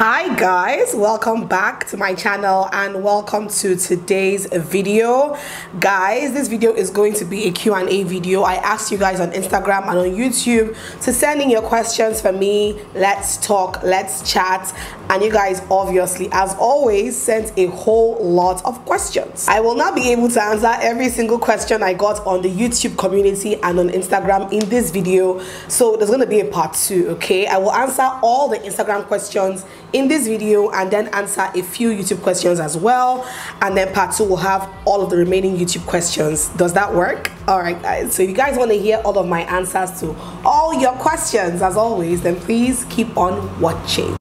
Hi guys, welcome back to my channel and welcome to today's video. Guys, this video is going to be a Q&A video. I asked you guys on Instagram and on YouTube to send in your questions for me. Let's talk, let's chat, and you guys obviously, as always, sent a whole lot of questions. I will not be able to answer every single question I got on the YouTube community and on Instagram in this video, so there's going to be a part 2. okay? I will answer all the Instagram questions in this video and then answer a few YouTube questions as well, and then part 2 will have all of the remaining YouTube questions. Does that work? All right guys, so if you guys want to hear all of my answers to all your questions as always, then please keep on watching.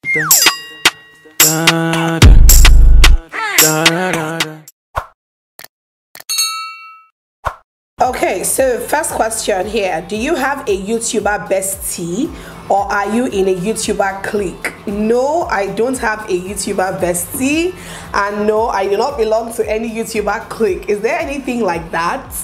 Okay, so first question here: do you have a YouTuber bestie or are you in a YouTuber clique? No, I don't have a YouTuber bestie, and no, I do not belong to any YouTuber clique. Is there anything like that?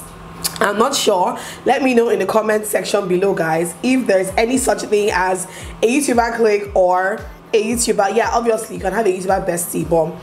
I'm not sure. Let me know in the comment section below, guys, if there's any such thing as a YouTuber clique or a YouTuber. Yeah, obviously you can have a YouTuber bestie, but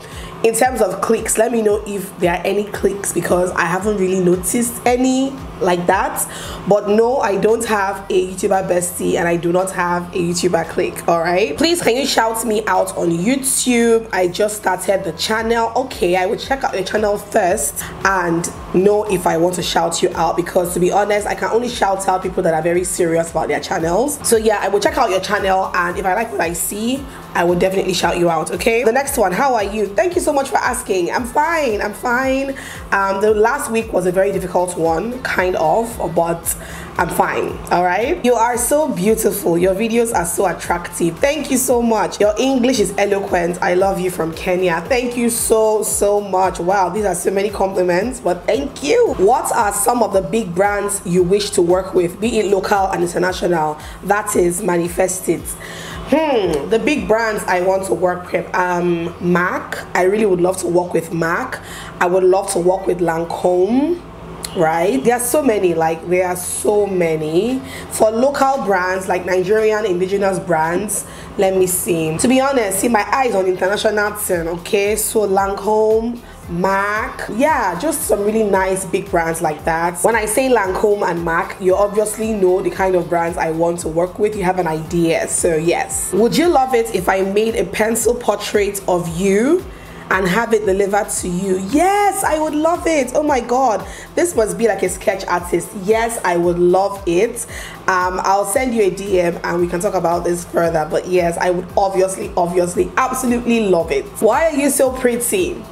in terms of cliques, let me know if there are any cliques, because I haven't really noticed any like that. But no, I don't have a YouTuber bestie and I do not have a YouTuber clique. All right, please can you shout me out on YouTube? I just started the channel. Okay, I will check out the channel first and know if I want to shout you out, because to be honest, I can only shout out people that are very serious about their channels. So yeah, I will check out your channel, and if I like what I see, I will definitely shout you out. Okay, the next one: how are you? Thank you so much for asking. I'm fine. The last week was a very difficult one, kind of, but I'm fine. All right, you are so beautiful. Your videos are so attractive. Thank you so much. Your English is eloquent. I love you, from Kenya. Thank you so much. Wow, these are so many compliments, but thank you. What are some of the big brands you wish to work with, be it local and international? That is, manifest it. The big brands I want to work with, Mac. I really would love to work with Mac. I would love to work with Lancome. Right, there are so many, for local brands, like Nigerian indigenous brands. Let me see. To be honest, see, my eyes on international thing. Okay, so Lancome, Mac, yeah, just some really nice big brands like that. When I say Lancome and Mac, you obviously know the kind of brands I want to work with. You have an idea. So yes. Would you love it if I made a pencil portrait of you and have it delivered to you? Yes, I would love it. Oh my god, this must be like a sketch artist. Yes, I would love it. I'll send you a DM and we can talk about this further, but yes, I would obviously absolutely love it. Why are you so pretty?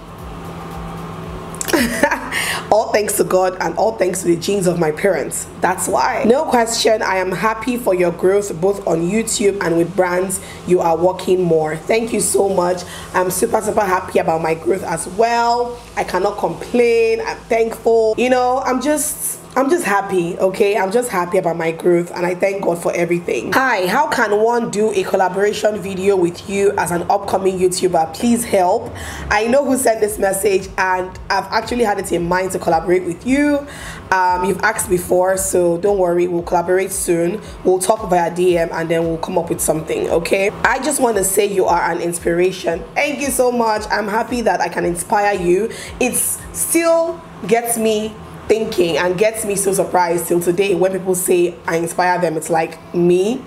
All thanks to God and all thanks to the genes of my parents. That's why. No question. I am happy for your growth both on YouTube and with brands you are working more. Thank you so much. I'm super happy about my growth as well. I cannot complain. I'm thankful. You know, I'm just happy. Okay, I'm just happy about my growth and I thank God for everything. Hi, how can one do a collaboration video with you as an upcoming YouTuber? Please help. I know who sent this message and I've actually had it in mind to collaborate with you. You've asked before, so don't worry, we'll collaborate soon. We'll talk via DM and then we'll come up with something. Okay, I just want to say you are an inspiration. Thank you so much. I'm happy that I can inspire you. It still gets me thinking and gets me so surprised till today when people say I inspire them. It's like me,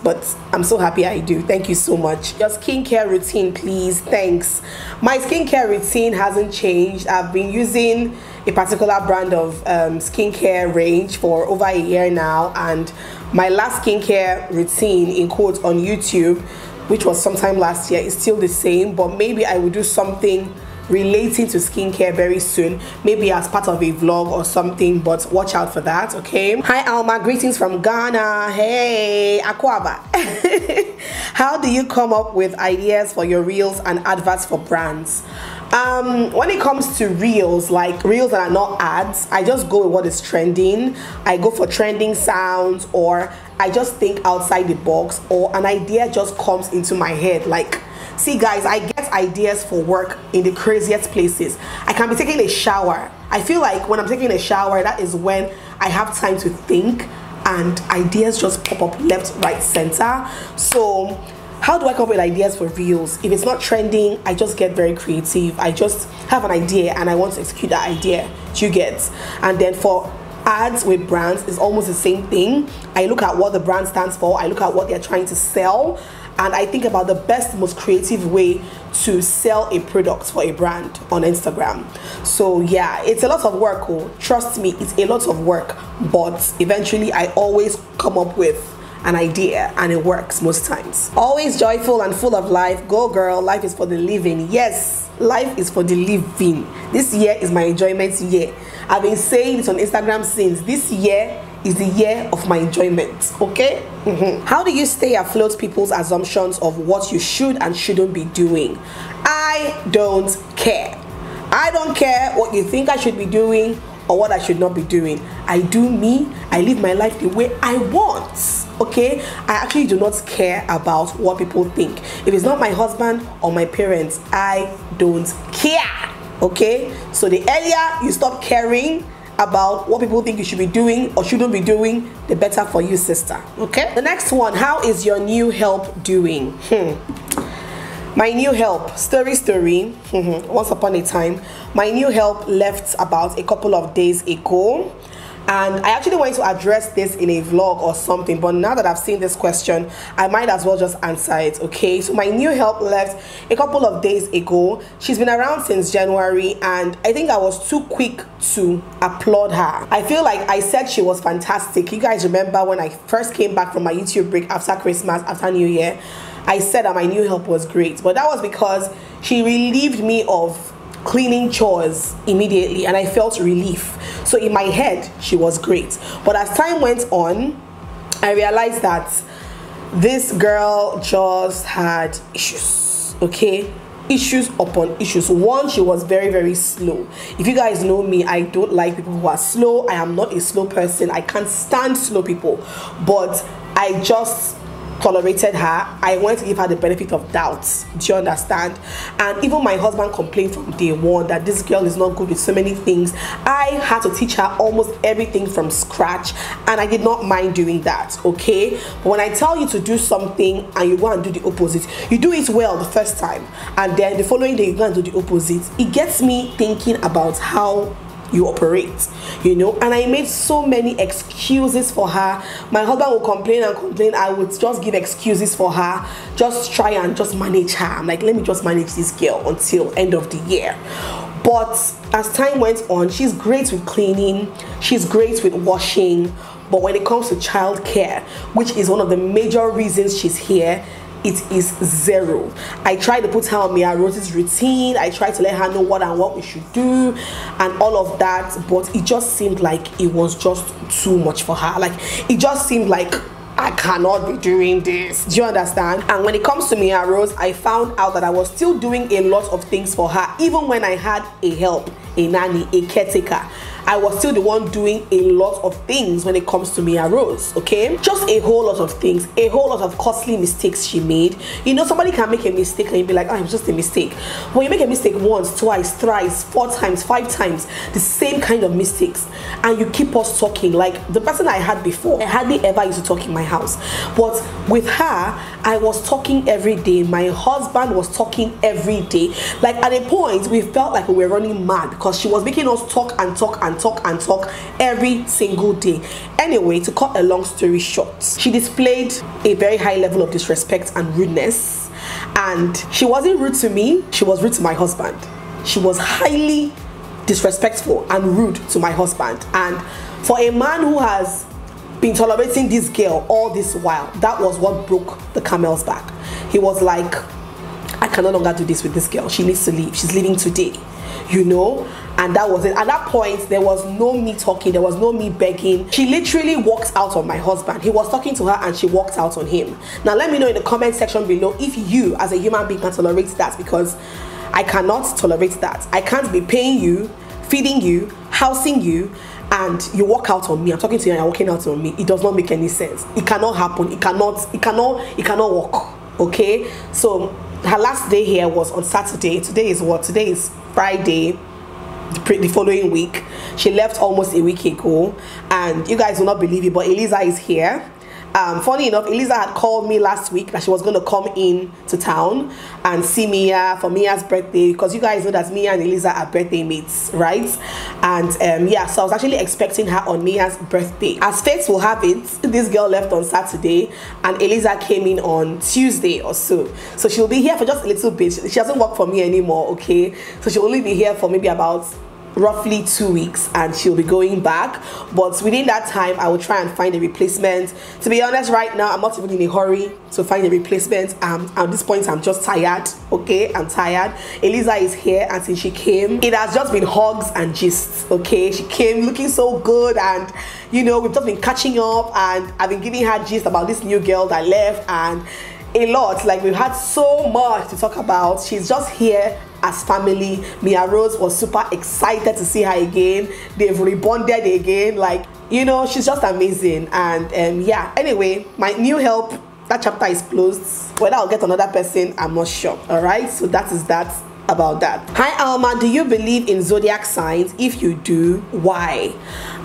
but I'm so happy I do. Thank you so much. Your skincare routine, please. Thanks. My skincare routine hasn't changed. I've been using a particular brand of skincare range for over a year now, and my last skincare routine, in quotes, on YouTube, which was sometime last year, is still the same, but maybe I will do something relating to skincare very soon, maybe as part of a vlog or something, but watch out for that. Okay. Hi Alma, greetings from Ghana. Hey Akwaba. How do you come up with ideas for your reels and adverts for brands? When it comes to reels, like reels that are not ads, I just go with what is trending. I go for trending sounds, or I just think outside the box, or an idea just comes into my head. Like, see guys, I get ideas for work in the craziest places. I can be taking a shower. I feel like when I'm taking a shower, that is when I have time to think and ideas just pop up left, right, center. So how do I come up with ideas for reels? If it's not trending, I just get very creative. I just have an idea and I want to execute that idea. Do you get? And then for ads with brands, it's almost the same thing. I look at what the brand stands for, I look at what they're trying to sell, and I think about the best, most creative way to sell a product for a brand on Instagram. So yeah, it's a lot of work. Oh, trust me, it's a lot of work, but eventually I always come up with an idea and it works most times. Always joyful and full of life. Go girl, life is for the living. Yes, life is for the living. This year is my enjoyment year. I've been saying this on Instagram since. This year is the year of my enjoyment. Okay. How do you stay afloat people's assumptions of what you should and shouldn't be doing? I don't care. I don't care what you think I should be doing or what I should not be doing. I do me. I live my life the way I want. Okay, I actually do not care about what people think. If it's not my husband or my parents, I don't care. Okay, so the earlier you stop caring about what people think you should be doing or shouldn't be doing, the better for you, sister. Okay, the next one, how is your new help doing? My new help, story. Once upon a time, my new help left about a couple of days ago, and I actually wanted to address this in a vlog or something, but now that I've seen this question, I might as well just answer it. Okay, so my new help left a couple of days ago. She's been around since January, and I think I was too quick to applaud her. I feel like I said she was fantastic. You guys remember when I first came back from my YouTube break after Christmas, after New Year, I said that my new help was great, but that was because she relieved me of cleaning chores immediately, and I felt relief. So in my head, she was great. But as time went on, I realized that this girl just had issues. Okay, issues upon issues. One, she was very, very slow. If you guys know me, I don't like people who are slow. I am not a slow person. I can't stand slow people, but I just tolerated her. I went to give her the benefit of doubt. Do you understand? And even my husband complained from day one that this girl is not good with so many things. I had to teach her almost everything from scratch, and I did not mind doing that. Okay, but when I tell you to do something and you go and do the opposite, you do it well the first time, and then the following day you go and do the opposite, it gets me thinking about how you operate, you know. And I made so many excuses for her. My husband would complain and complain. I would just give excuses for her, just try and just manage her. I'm like, let me just manage this girl until end of the year. But as time went on, she's great with cleaning, she's great with washing, but when it comes to childcare, which is one of the major reasons she's here, it is zero. I tried to put her on Mia Rose's routine. I tried to let her know what and what we should do and all of that, but it just seemed like it was just too much for her. Like, it just seemed like I cannot be doing this. Do you understand? And when it comes to Mia Rose, I found out that I was still doing a lot of things for her, even when I had a help, a nanny, a caretaker. I was still the one doing a lot of things when it comes to Mia Rose, okay? Just a whole lot of things, a whole lot of costly mistakes she made. You know, somebody can make a mistake and you'll be like, oh, it was just a mistake. When you make a mistake once, twice, thrice, 4 times, 5 times, the same kind of mistakes, and you keep us talking. Like the person I had before, I hardly ever used to talk in my house. But with her, I was talking every day. My husband was talking every day. Like at a point, we felt like we were running mad because she was making us talk and talk and talk and talk every single day. Anyway, to cut a long story short, she displayed a very high level of disrespect and rudeness, and she wasn't rude to me, she was rude to my husband. She was highly disrespectful and rude to my husband. And for a man who has been tolerating this girl all this while, that was what broke the camel's back. He was like, I can no longer do this with this girl. She needs to leave. She's leaving today, you know. And that was it. At that point, there was no me talking, there was no me begging. She literally walked out on my husband. He was talking to her and she walked out on him. Now let me know in the comment section below if you as a human being can tolerate that, because I cannot tolerate that. I can't be paying you, feeding you, housing you, and you walk out on me. I'm talking to you and you're walking out on me. It does not make any sense. It cannot happen. It cannot work. Okay, so her last day here was on Saturday. Today is what? Today is Friday. The following week, she left almost a week ago, and you guys will not believe it, but Eliza is here, Funny enough, Eliza had called me last week that she was going to come in to town and see Mia for Mia's birthday, because you guys know that Mia and Eliza are birthday mates, right? And yeah, so I was actually expecting her on Mia's birthday. As fate will have it, this girl left on Saturday and Eliza came in on Tuesday or so. So she'll be here for just a little bit. She doesn't work for me anymore, okay? So she'll only be here for maybe about roughly 2 weeks and she'll be going back. But within that time, I will try and find a replacement. To be honest, right now I'm not even in a hurry to find a replacement. At this point I'm just tired, okay? I'm tired. Eliza is here, and since she came, it has just been hugs and gists, okay? She came looking so good, and you know, we've just been catching up, and I've been giving her gist about this new girl that left and a lot. Like, we've had so much to talk about. She's just here as family. Mia Rose was super excited to see her again. They've rebonded again. Like, you know, she's just amazing. And yeah, anyway, my new help, that chapter is closed. Whether I'll get another person, I'm not sure. All right, so that is that about that. Hi Alma, do you believe in zodiac signs? If you do, why?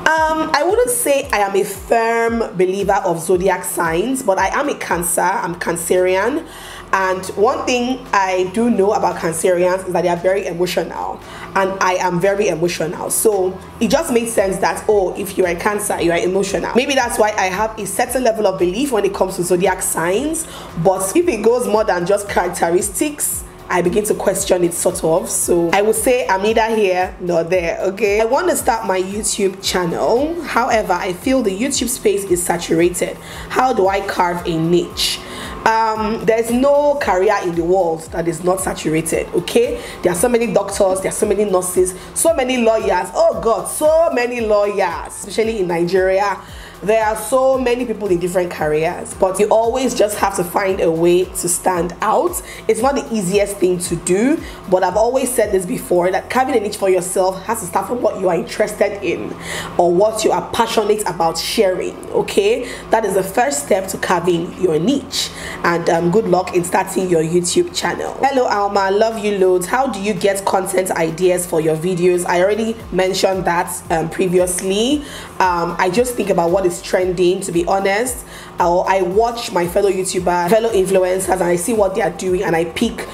I wouldn't say I am a firm believer of zodiac signs, but I am a Cancer. I'm Cancerian. And one thing I do know about Cancerians is that they are very emotional, and I am very emotional. So it just makes sense that, oh, if you're a Cancer, you are emotional. Maybe that's why I have a certain level of belief when it comes to zodiac signs. But if it goes more than just characteristics, I begin to question it, sort of. So I would say I'm neither here nor there, okay? I want to start my YouTube channel. However, I feel the YouTube space is saturated. How do I carve a niche? There's no career in the world that is not saturated, okay? There are so many doctors, there are so many nurses, so many lawyers. Oh God, so many lawyers, especially in Nigeria. There are so many people in different careers, but you always just have to find a way to stand out. It's not the easiest thing to do, but I've always said this before, that carving a niche for yourself has to start from what you are interested in or what you are passionate about sharing, okay? That is the first step to carving your niche. And good luck in starting your YouTube channel. Hello Alma, love you loads. How do you get content ideas for your videos? I already mentioned that previously. I just think about what is trending, to be honest. I watch my fellow YouTubers, fellow influencers, and I see what they are doing, and I pick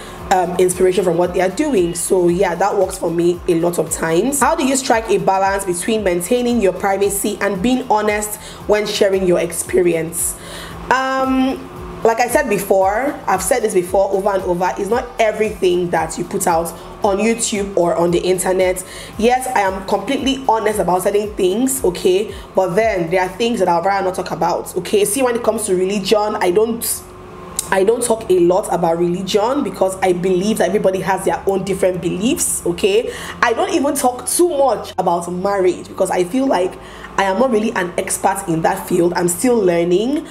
inspiration from what they are doing. So yeah, that works for me a lot of times. How do you strike a balance between maintaining your privacy and being honest when sharing your experience? Like I said before, I've said this before over and over, it's not everything that you put out on YouTube or on the internet. Yes, I am completely honest about certain things, okay, but then there are things that I'd rather not talk about, okay? See, when it comes to religion, I don't talk a lot about religion because I believe that everybody has their own different beliefs, okay? I don't even talk too much about marriage because I feel like I am not really an expert in that field. I'm still learning,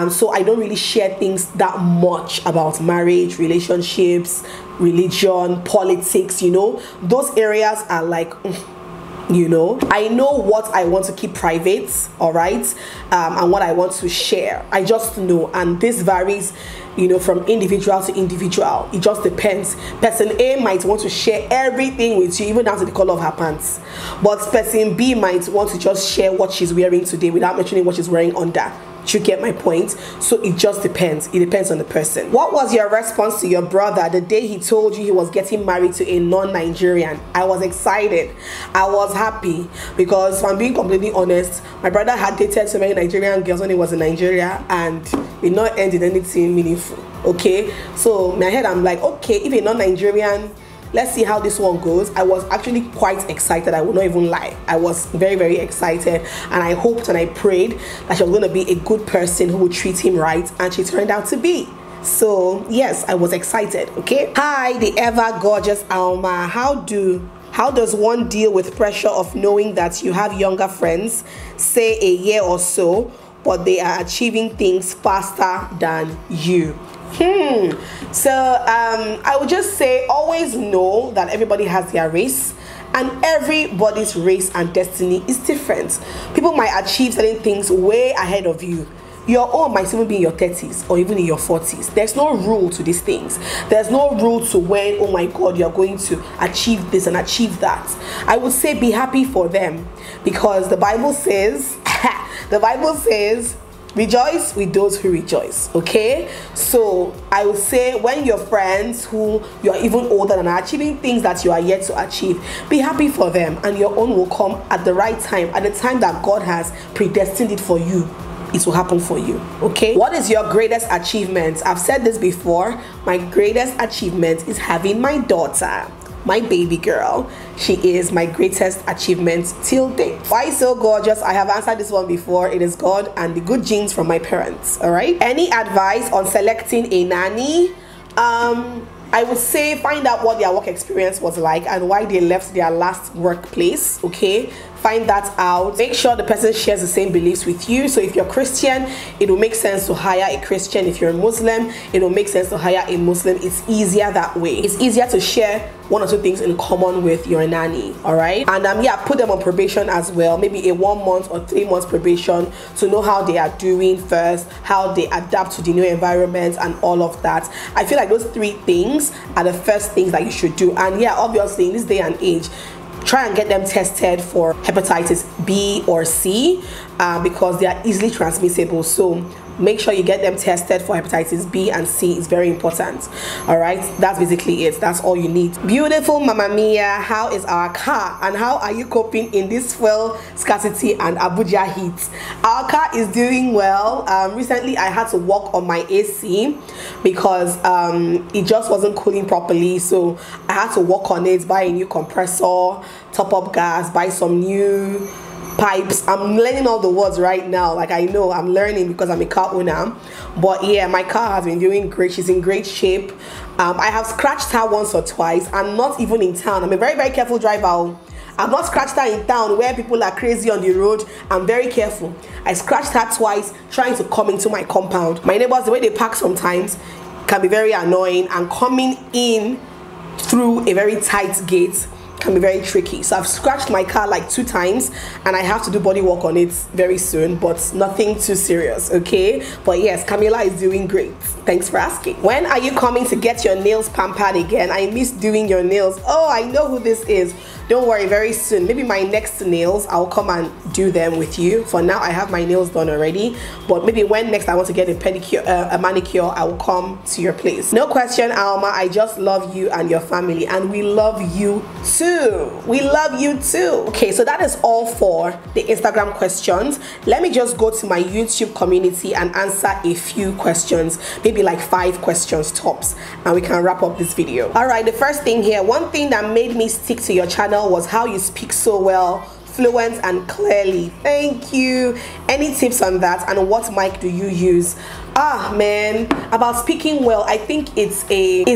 so I don't really share things that much about marriage, relationships, religion, politics, you know. Those areas are like, you know, I know what I want to keep private, all right, and what I want to share. I just know, and this varies, you know, from individual to individual. It just depends. Person A might want to share everything with you, even down to the color of her pants, but person B might want to just share what she's wearing today without mentioning what she's wearing under. You get my point? So it just depends. It depends on the person. What was your response to your brother the day he told you he was getting married to a non-Nigerian? I was excited. I was happy because, if I'm being completely honest, my brother had dated so many Nigerian girls when he was in Nigeria, and it not ended anything meaningful, okay? So in my head, I'm like, okay, if a non-Nigerian, let's see how this one goes. I was actually quite excited. I will not even lie. I was very, very excited, and I hoped and I prayed that she was going to be a good person who would treat him right, and she turned out to be. So yes, I was excited, okay? Hi, the ever gorgeous Alma. How does one deal with pressure of knowing that you have younger friends, say a year or so, but they are achieving things faster than you? So I would just say, always know that everybody has their race, and everybody's race and destiny is different. People might achieve certain things way ahead of you. Your own might even be in your 30s or even in your 40s. There's no rule to these things. There's no rule to when, oh my God, you're going to achieve this and achieve that. I would say be happy for them, because the Bible says rejoice with those who rejoice. Okay, so I would say when your friends who you are even older than are achieving things that you are yet to achieve, be happy for them, and your own will come at the right time, at the time that God has predestined it for you. It will happen for you. Okay, what is your greatest achievement? I've said this before. My greatest achievement is having my daughter, my baby girl. She is my greatest achievement till date. Why so gorgeous? I have answered this one before. It is God and the good genes from my parents. All right, any advice on selecting a nanny? I would say find out what their work experience was like and why they left their last workplace. Okay, find that out. Make sure the person shares the same beliefs with you. So if you're Christian, it will make sense to hire a Christian. If you're a Muslim, it will make sense to hire a Muslim. It's easier that way. It's easier to share one or two things in common with your nanny. All right, and yeah, put them on probation as well, maybe a 1 month or 3 months probation, to know how they are doing first, how they adapt to the new environment and all of that. I feel like those 3 things are the first things that you should do. And yeah, obviously in this day and age, try and get them tested for hepatitis B or C because they are easily transmissible. So make sure you get them tested for hepatitis B and C. Is very important. All right, that's basically it. That's all you need. Beautiful Mama Mia, how is our car and how are you coping in this fuel scarcity and Abuja heat? Our car is doing well. Recently I had to work on my AC because it just wasn't cooling properly, so I had to work on it, buy a new compressor, top up gas, buy some new pipes. I'm learning all the words right now. Like, I know I'm learning because I'm a car owner. But yeah, my car has been doing great. She's in great shape. I have scratched her once or twice, and not even in town. I'm a very, very careful driver. I've not scratched her in town where people are crazy on the road. I'm very careful. I scratched her twice trying to come into my compound. My neighbors, the way they park sometimes can be very annoying, and coming in through a very tight gate can be very tricky. So I've scratched my car like 2 times, and I have to do body work on it very soon, but nothing too serious. Okay, but yes, Camila is doing great. Thanks for asking. When are you coming to get your nails pampered again? I miss doing your nails. Oh, I know who this is. Don't worry, very soon. Maybe my next nails, I'll come and do them with you. For now, I have my nails done already, but maybe when next I want to get a pedicure, a manicure, I will come to your place. No question, Alma. I just love you and your family, and we love you too. We love you too. Okay, so that is all for the Instagram questions. Let me just go to my YouTube community and answer a few questions, maybe like 5 questions tops, and we can wrap up this video. All right, the first thing here, one thing that made me stick to your channel was how you speak so well, fluent and clearly. Thank you. Any tips on that, and what mic do you use? Man, about speaking well, I think it's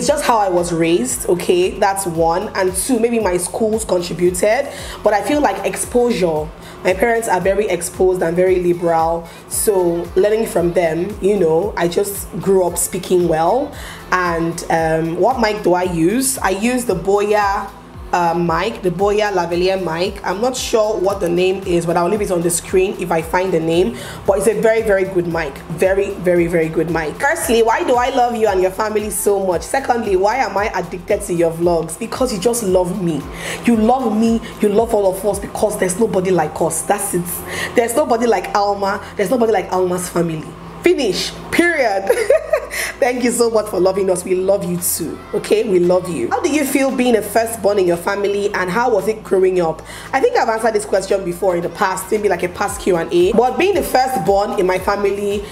just how I was raised. Okay, that's 1, and 2, maybe my schools contributed, but I feel like exposure. My parents are very exposed and very liberal, so learning from them, you know, I just grew up speaking well. And what mic do I use? I use the Boya mic, the Boya lavalier mic. I'm not sure what the name is, but I'll leave it on the screen if I find the name. But it's a very, very good mic. Very, very, very good mic. Firstly, why do I love you and your family so much? Secondly, why am I addicted to your vlogs? Because you just love me. You love me, you love all of us, because there's nobody like us. That's it. There's nobody like Alma. There's nobody like Alma's family. Finish. Period. Thank you so much for loving us. We love you too. Okay, we love you. How do you feel being a firstborn in your family, and how was it growing up? I think I've answered this question before in the past, maybe like a past Q&A. But being the firstborn in my family,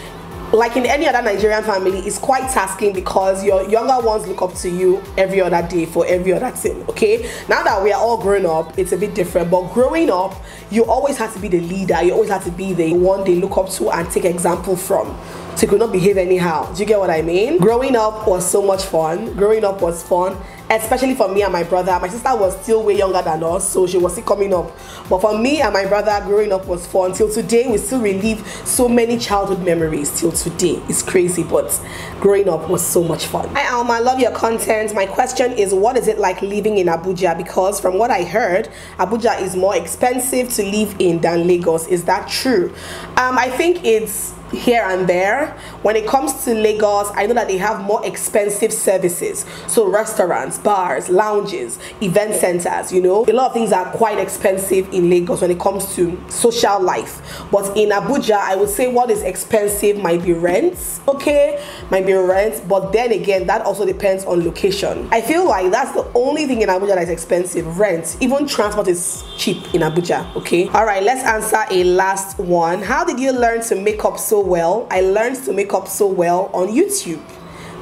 like in any other Nigerian family, is quite tasking, because your younger ones look up to you every other day for every other thing. Okay, now that we are all grown up, it's a bit different. But growing up, you always have to be the leader. You always have to be the one they look up to and take example from, so you could not behave anyhow. Do you get what I mean? Growing up was so much fun. Growing up was fun, especially for me and my brother. My sister was still way younger than us, so she was still coming up. But for me and my brother, growing up was fun. Till today, we still relive so many childhood memories till today. It's crazy, but growing up was so much fun. Hi Alma, I love your content. My question is, what is it like living in Abuja? Because from what I heard, Abuja is more expensive to live in than Lagos. Is that true? I think it's here and there. When it comes to Lagos, I know that they have more expensive services, so restaurants, restaurants, bars, lounges, event centers. You know, a lot of things are quite expensive in Lagos when it comes to social life. But in Abuja, I would say what is expensive might be rents, okay, might be rent, but then again, that also depends on location. I feel like that's the only thing in Abuja that is expensive, rent. Even transport is cheap in Abuja, okay. All right, let's answer a last one. How did you learn to make up so well? I learned to make up so well on YouTube.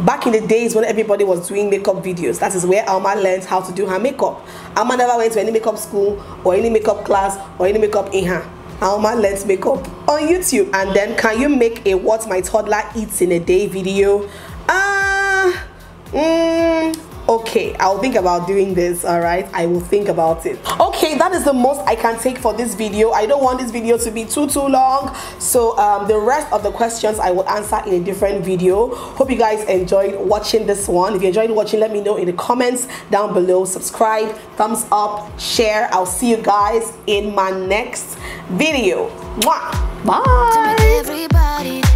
Back in the days when everybody was doing makeup videos, that is where Alma learned how to do her makeup. Alma never went to any makeup school or any makeup class or any makeup in her. Alma learns makeup on YouTube. And then, can you make a what my toddler eats in a day video? Okay, I'll think about doing this. All right, I will think about it. Okay, that is the most I can take for this video. I don't want this video to be too long, so the rest of the questions I will answer in a different video. Hope you guys enjoyed watching this one. If you enjoyed watching, let me know in the comments down below. Subscribe, thumbs up, share. I'll see you guys in my next video. Mwah! Bye.